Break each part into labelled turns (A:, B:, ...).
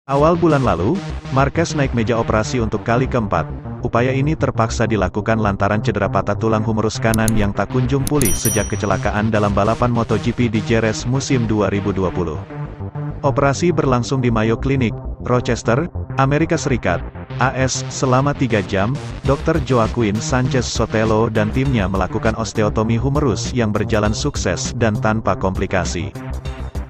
A: Awal bulan lalu, Marquez naik meja operasi untuk kali keempat. Upaya ini terpaksa dilakukan lantaran cedera patah tulang humerus kanan yang tak kunjung pulih sejak kecelakaan dalam balapan MotoGP di Jerez musim 2020. Operasi berlangsung di Mayo Clinic, Rochester, Amerika Serikat, AS, selama 3 jam. Dr. Joaquin Sanchez Sotelo dan timnya melakukan osteotomi humerus yang berjalan sukses dan tanpa komplikasi.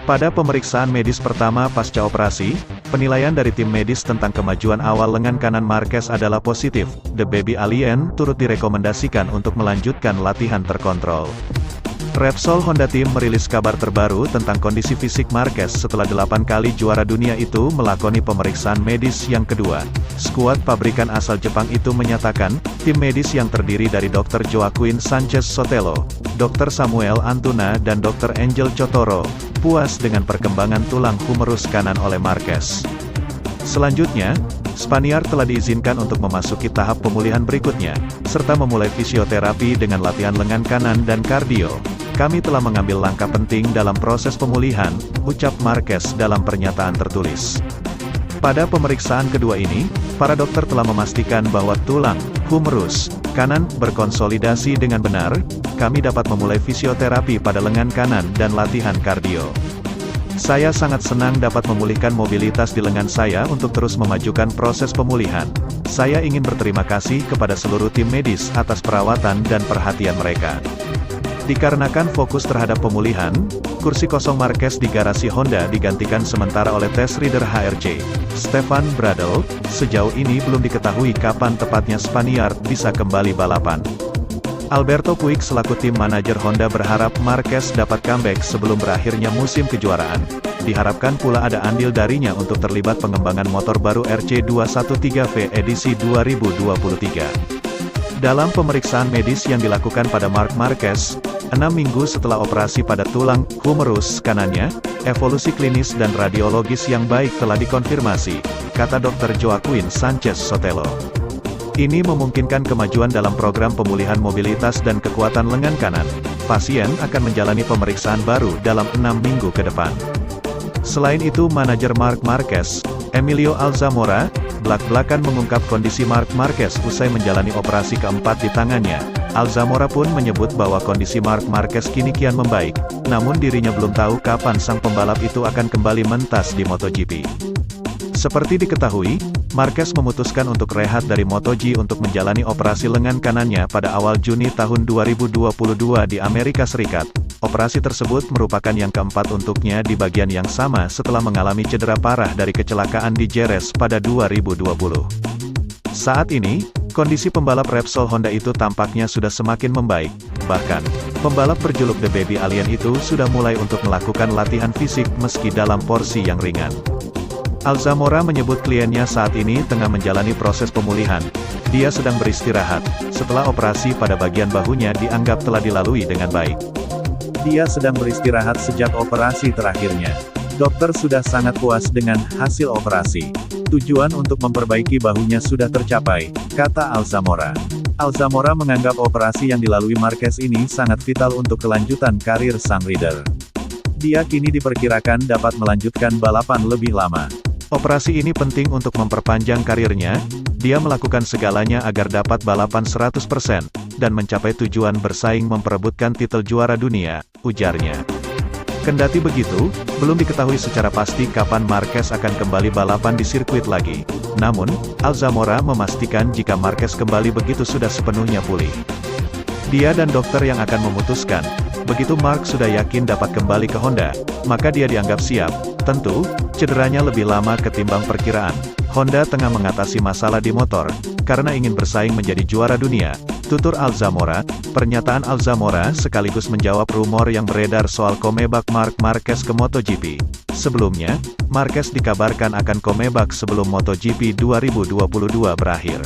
A: Pada pemeriksaan medis pertama pasca operasi, penilaian dari tim medis tentang kemajuan awal lengan kanan Marquez adalah positif. The Baby Alien turut direkomendasikan untuk melanjutkan latihan terkontrol. Repsol Honda Team merilis kabar terbaru tentang kondisi fisik Marquez setelah 8 kali juara dunia itu melakoni pemeriksaan medis yang kedua. Skuad pabrikan asal Jepang itu menyatakan, tim medis yang terdiri dari Dr. Joaquin Sanchez Sotelo, Dr. Samuel Antuna dan Dr. Angel Chotoro, puas dengan perkembangan tulang humerus kanan oleh Marquez. Selanjutnya, Spaniard telah diizinkan untuk memasuki tahap pemulihan berikutnya, serta memulai fisioterapi dengan latihan lengan kanan dan kardio. Kami telah mengambil langkah penting dalam proses pemulihan, ucap Marquez dalam pernyataan tertulis. Pada pemeriksaan kedua ini, para dokter telah memastikan bahwa tulang humerus kanan berkonsolidasi dengan benar. Kami dapat memulai fisioterapi pada lengan kanan dan latihan kardio. Saya sangat senang dapat memulihkan mobilitas di lengan saya untuk terus memajukan proses pemulihan. Saya ingin berterima kasih kepada seluruh tim medis atas perawatan dan perhatian mereka. Dikarenakan fokus terhadap pemulihan, kursi kosong Marquez di garasi Honda digantikan sementara oleh test rider HRC, Stefan Bradl. Sejauh ini belum diketahui kapan tepatnya Spaniard bisa kembali balapan. Alberto Puig selaku tim manajer Honda berharap Marquez dapat comeback sebelum berakhirnya musim kejuaraan. Diharapkan pula ada andil darinya untuk terlibat pengembangan motor baru RC213V edisi 2023. Dalam pemeriksaan medis yang dilakukan pada Marc Marquez, 6 minggu setelah operasi pada tulang humerus kanannya, evolusi klinis dan radiologis yang baik telah dikonfirmasi, kata Dr. Joaquin Sanchez Sotelo. Ini memungkinkan kemajuan dalam program pemulihan mobilitas dan kekuatan lengan kanan. Pasien akan menjalani pemeriksaan baru dalam 6 minggu ke depan. Selain itu, manajer Marc Marquez, Emilio Alzamora, belak-belakan mengungkap kondisi Marc Marquez usai menjalani operasi keempat di tangannya. Alzamora pun menyebut bahwa kondisi Marc Marquez kini kian membaik, namun dirinya belum tahu kapan sang pembalap itu akan kembali mentas di MotoGP. Seperti diketahui, Marquez memutuskan untuk rehat dari MotoGP untuk menjalani operasi lengan kanannya pada awal Juni tahun 2022 di Amerika Serikat. Operasi tersebut merupakan yang keempat untuknya di bagian yang sama setelah mengalami cedera parah dari kecelakaan di Jerez pada 2020. Saat ini, kondisi pembalap Repsol Honda itu tampaknya sudah semakin membaik. Bahkan, pembalap berjuluk The Baby Alien itu sudah mulai untuk melakukan latihan fisik meski dalam porsi yang ringan. Alzamora menyebut kliennya saat ini tengah menjalani proses pemulihan. Dia sedang beristirahat, setelah operasi pada bagian bahunya dianggap telah dilalui dengan baik. Dia sedang beristirahat sejak operasi terakhirnya. Dokter sudah sangat puas dengan hasil operasi. Tujuan untuk memperbaiki bahunya sudah tercapai, kata Alzamora. Alzamora menganggap operasi yang dilalui Marquez ini sangat vital untuk kelanjutan karir sang rider. Dia kini diperkirakan dapat melanjutkan balapan lebih lama. Operasi ini penting untuk memperpanjang karirnya. Dia melakukan segalanya agar dapat balapan 100%, dan mencapai tujuan bersaing memperebutkan titel juara dunia, ujarnya. Kendati begitu, belum diketahui secara pasti kapan Marquez akan kembali balapan di sirkuit lagi. Namun, Alzamora memastikan jika Marquez kembali begitu sudah sepenuhnya pulih. Dia dan dokter yang akan memutuskan. Begitu Marc sudah yakin dapat kembali ke Honda, maka dia dianggap siap. Tentu, cederanya lebih lama ketimbang perkiraan. Honda tengah mengatasi masalah di motor, karena ingin bersaing menjadi juara dunia, tutur Alzamora. Pernyataan Alzamora sekaligus menjawab rumor yang beredar soal comeback Marc Marquez ke MotoGP. Sebelumnya, Marquez dikabarkan akan comeback sebelum MotoGP 2022 berakhir.